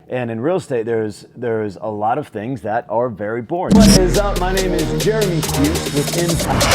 And in real estate, there's a lot of things that are very boring. What is up? My name is Jeremy Fuse with Impact.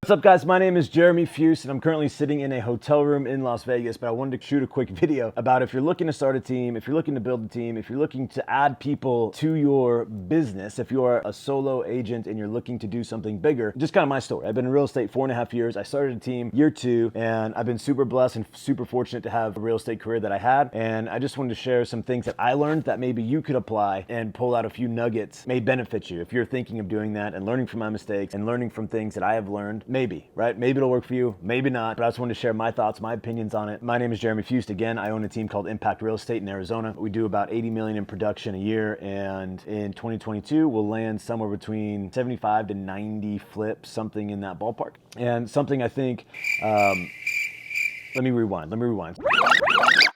What's up, guys? My name is Jeremy Fuse, and I'm currently sitting in a hotel room in Las Vegas, but I wanted to shoot a quick video about if you're looking to start a team, if you're looking to build a team, if you're looking to add people to your business, if you're a solo agent and you're looking to do something bigger. Just kind of my story. I've been in real estate 4.5 years. I started a team year 2, and I've been super blessed and super fortunate to have a real estate career that I had. And I just wanted to share some things that I learned that maybe you could apply and pull out a few nuggets, may benefit you if you're thinking of doing that and learning from my mistakes and learning from things that I have learned. Maybe, right? Maybe it'll work for you, maybe not, but I just wanted to share my thoughts, my opinions on it. My name is Jeremy Fuse. Again, I own a team called Impact Real Estate in Arizona. We do about 80 million in production a year, and in 2022, we'll land somewhere between 75 to 90 flips, something in that ballpark. And something I think, let me rewind.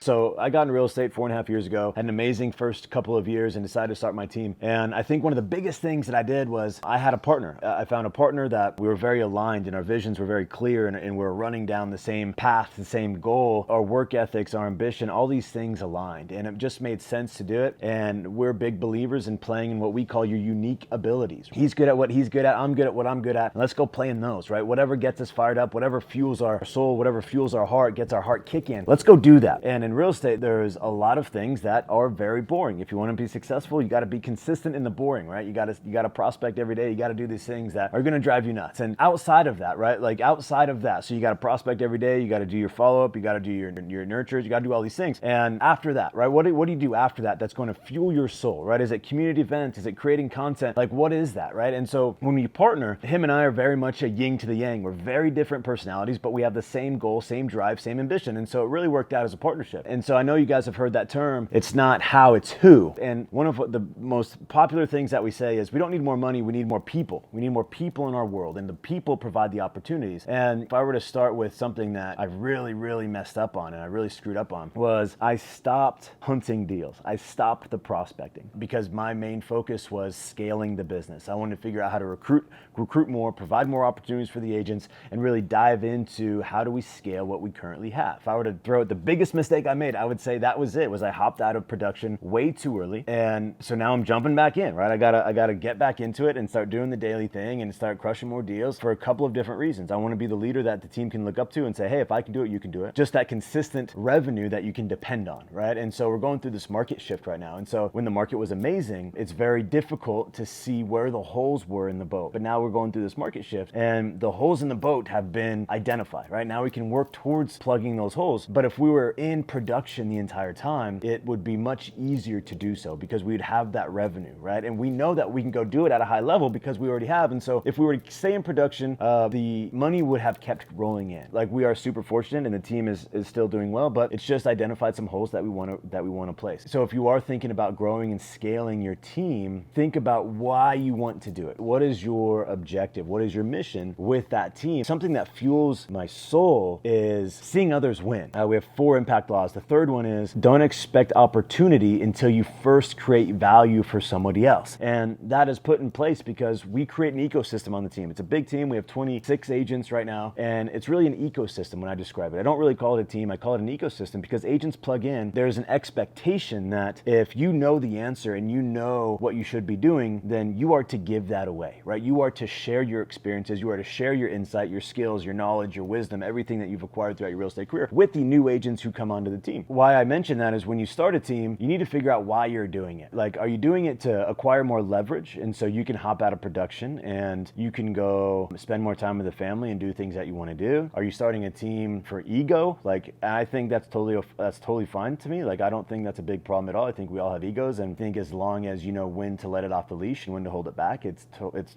So I got into real estate 4.5 years ago, had an amazing first couple of years and decided to start my team. And I think one of the biggest things that I did was I had a partner. I found a partner that we were very aligned and our visions were very clear, and we were running down the same path, the same goal, our work ethics, our ambition, all these things aligned. And it just made sense to do it. And we're big believers in playing in what we call your unique abilities. He's good at what he's good at. I'm good at what I'm good at. And let's go play in those, right? Whatever gets us fired up, whatever fuels our soul, whatever fuels our heart, gets our heart kicking. Let's go do that. And in real estate, there's a lot of things that are very boring. If you want to be successful, you got to be consistent in the boring, right? You got to prospect every day. You got to do these things that are going to drive you nuts. And outside of that, right? Like outside of that, so you got to prospect every day. You got to do your follow-up. You got to do your nurtures. You got to do all these things. And after that, right? What do you do after that that's going to fuel your soul, right? Is it community events? Is it creating content? Like, what is that, right? And so when we partner, him and I are very much a yin to the yang. We're very different personalities, but we have the same goal, same drive, same ambition. And so it really worked out as a partnership. And so I know you guys have heard that term. It's not how, it's who. And one of the most popular things that we say is we don't need more money, we need more people. We need more people in our world, and the people provide the opportunities. And if I were to start with something that I really messed up on and I really screwed up on, was I stopped hunting deals. I stopped the prospecting because my main focus was scaling the business. I wanted to figure out how to recruit more, provide more opportunities for the agents, and really dive into how do we scale what we currently have. If I were to throw out the biggest mistake I made, I would say that was it, was I hopped out of production way too early. And so now I'm jumping back in, right? I gotta get back into it and start doing the daily thing and start crushing more deals for a couple of different reasons. I want to be the leader that the team can look up to and say, hey, if I can do it, you can do it. Just that consistent revenue that you can depend on, right? And so we're going through this market shift right now. And so when the market was amazing, it's very difficult to see where the holes were in the boat. But now we're going through this market shift and the holes in the boat have been identified, right? Now we can work towards plugging those holes. But if we were in production the entire time, it would be much easier to do so because we'd have that revenue, right? And we know that we can go do it at a high level because we already have. And so if we were to stay in production, the money would have kept rolling in. Like, we are super fortunate and the team is still doing well, but it's just identified some holes that we want to place. So if you are thinking about growing and scaling your team, think about why you want to do it. What is your objective? What is your mission with that team? Something that fuels my soul is seeing others win. We have 4 impact laws. The third one is don't expect opportunity until you first create value for somebody else. And that is put in place because we create an ecosystem on the team. It's a big team. We have 26 agents right now, and it's really an ecosystem when I describe it. I don't really call it a team. I call it an ecosystem because agents plug in. There's an expectation that if you know the answer and you know what you should be doing, then you are to give that away, right? You are to share your experiences. You are to share your insight, your skills, your knowledge, your wisdom, everything that you've acquired throughout your real estate career with the new agents who come onto the team. Why I mention that is when you start a team, you need to figure out why you're doing it. Like, are you doing it to acquire more leverage? And so you can hop out of production and you can go spend more time with the family and do things that you want to do. Are you starting a team for ego? Like, I think that's totally fine to me. Like, I don't think that's a big problem at all. I think we all have egos, and I think as long as you know when to let it off the leash and when to hold it back, it's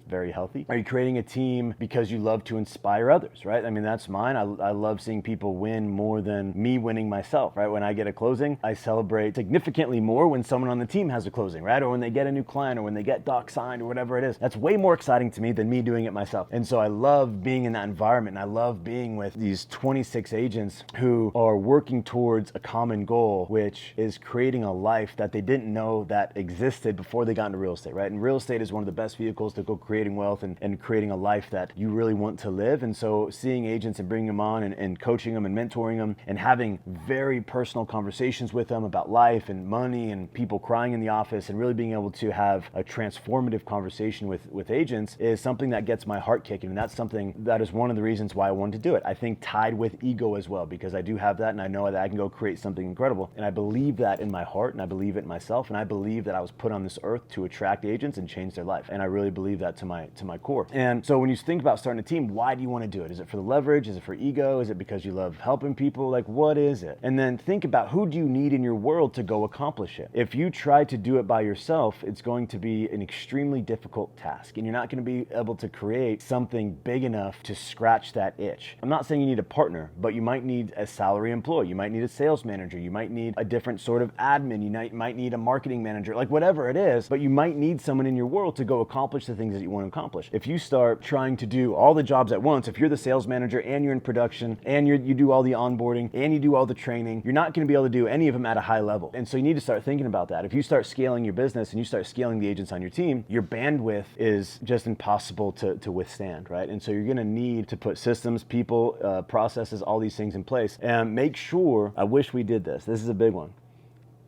very healthy. Are you creating a team because you love to inspire others, right? I mean, that's mine. I love seeing people win more than me winning myself. myself, right? When I get a closing, I celebrate significantly more when someone on the team has a closing, right? Or when they get a new client, or when they get doc signed, or whatever it is. That's way more exciting to me than me doing it myself. And so I love being in that environment. And I love being with these 26 agents who are working towards a common goal, which is creating a life that they didn't know that existed before they got into real estate, right? And real estate is one of the best vehicles to go creating wealth and creating a life that you really want to live. And so seeing agents and bringing them on and coaching them and mentoring them and having very personal conversations with them about life and money and people crying in the office and really being able to have a transformative conversation with agents is something that gets my heart kicking. And that's something that is one of the reasons why I wanted to do it. I think tied with ego as well, because I do have that and I know that I can go create something incredible. And I believe that in my heart and I believe it in myself. And I believe that I was put on this earth to attract agents and change their life. And I really believe that to my core. And so when you think about starting a team, why do you want to do it? Is it for the leverage? Is it for ego? Is it because you love helping people? Like, what is it? And then think about, who do you need in your world to go accomplish it? If you try to do it by yourself, it's going to be an extremely difficult task and you're not going to be able to create something big enough to scratch that itch. I'm not saying you need a partner, but you might need a salary employee. You might need a sales manager. You might need a different sort of admin. You might need a marketing manager, like whatever it is, but you might need someone in your world to go accomplish the things that you want to accomplish. If you start trying to do all the jobs at once, if you're the sales manager and you're in production and you do all the onboarding and you do all the training, you're not going to be able to do any of them at a high level. And so you need to start thinking about that. If you start scaling your business and you start scaling the agents on your team, your bandwidth is just impossible to withstand, right? And so you're going to need to put systems, people, processes, all these things in place, and make sure, I wish we did this. This is a big one.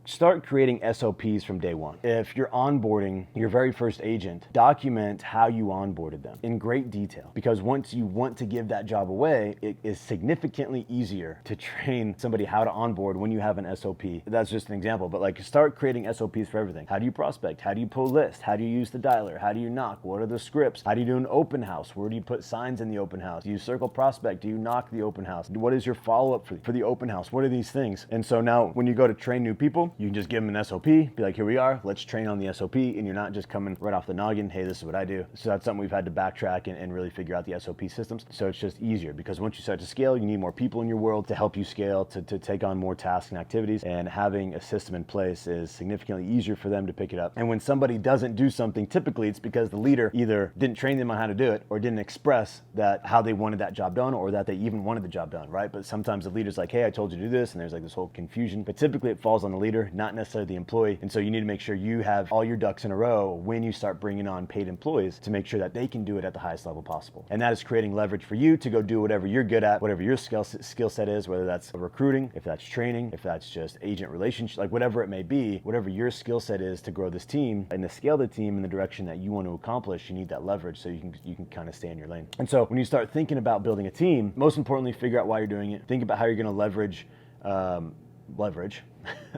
Start creating SOPs from day one. If you're onboarding your very first agent, document how you onboarded them in great detail, because once you want to give that job away, it is significantly easier to train somebody how to onboard when you have an SOP. That's just an example, but like, start creating SOPs for everything. How do you prospect? How do you pull lists? How do you use the dialer? How do you knock? What are the scripts? How do you do an open house? Where do you put signs in the open house? Do you circle prospect? Do you knock the open house? What is your follow-up for the open house? What are these things? And so now when you go to train new people, you can just give them an SOP, be like, here we are, let's train on the SOP, and you're not just coming right off the noggin, hey, this is what I do. So that's something we've had to backtrack and really figure out the SOP systems. So it's just easier, because once you start to scale, you need more people in your world to help you scale, to take on more tasks and activities, and having a system in place is significantly easier for them to pick it up. And when somebody doesn't do something, typically it's because the leader either didn't train them on how to do it or didn't express that how they wanted that job done, or that they even wanted the job done, right? But sometimes the leader's like, hey, I told you to do this, and there's like this whole confusion. But typically it falls on the leader, not necessarily the employee. And so you need to make sure you have all your ducks in a row when you start bringing on paid employees, to make sure that they can do it at the highest level possible. And that is creating leverage for you to go do whatever you're good at, whatever your skill set is, whether that's recruiting, if that's training, if that's just agent relationship, like whatever it may be, whatever your skill set is to grow this team and to scale the team in the direction that you want to accomplish, you need that leverage so you can kind of stay in your lane. And so when you start thinking about building a team, most importantly, figure out why you're doing it. Think about how you're going to leverage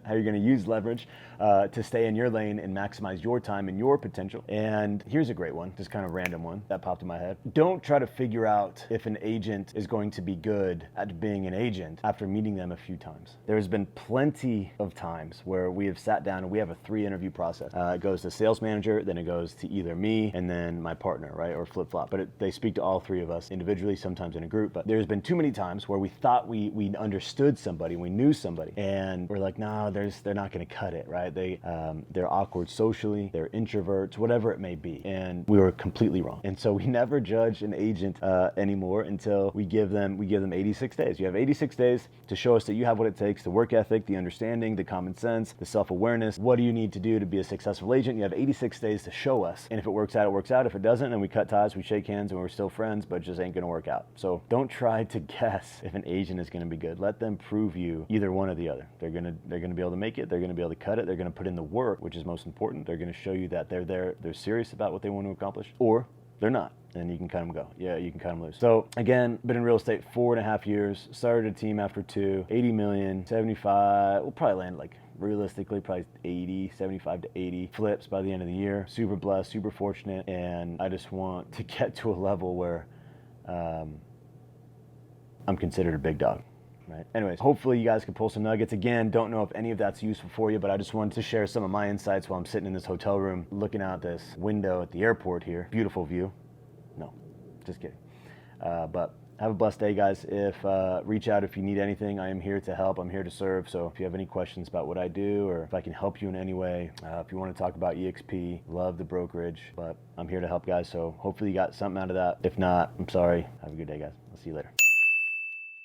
how you're going to use leverage to stay in your lane and maximize your time and your potential. And here's a great one, just kind of random one that popped in my head. Don't try to figure out if an agent is going to be good at being an agent after meeting them a few times. There's been plenty of times where we have sat down and we have a 3-interview process. It goes to sales manager, then it goes to either me and then my partner, right? Or flip-flop. But they speak to all 3 of us individually, sometimes in a group. But there's been too many times where we thought we understood somebody, we knew somebody, and we're like, no, they're not going to cut it, right? They're awkward socially, they're introverts, whatever it may be. And we were completely wrong. And so we never judge an agent anymore until we give them 86 days. You have 86 days to show us that you have what it takes, the work ethic, the understanding, the common sense, the self-awareness. What do you need to do to be a successful agent? You have 86 days to show us. And if it works out, it works out. If it doesn't, then we cut ties, we shake hands, and we're still friends, but it just ain't going to work out. So don't try to guess if an agent is going to be good. Let them prove you either one or the other. They're going to be able to make it. They're going to be able to cut it. They're going to put in the work, which is most important. They're going to show you that they're serious about what they want to accomplish, or they're not. And you can cut them go. Yeah, you can cut them loose. So again, been in real estate 4.5 years, started a team after 2, 80 million, 75, we'll probably land like realistically probably 80, 75 to 80 flips by the end of the year. Super blessed, super fortunate. And I just want to get to a level where I'm considered a big dog. Right. Anyways, hopefully you guys can pull some nuggets. Again, don't know if any of that's useful for you, but I just wanted to share some of my insights while I'm sitting in this hotel room looking out this window at the airport here. Beautiful view. No, just kidding. But have a blessed day, guys. If reach out if you need anything. I am here to help. I'm here to serve. So if you have any questions about what I do, or if I can help you in any way, if you want to talk about EXP, love the brokerage, but I'm here to help, guys. So hopefully you got something out of that. If not, I'm sorry. Have a good day, guys. I'll see you later.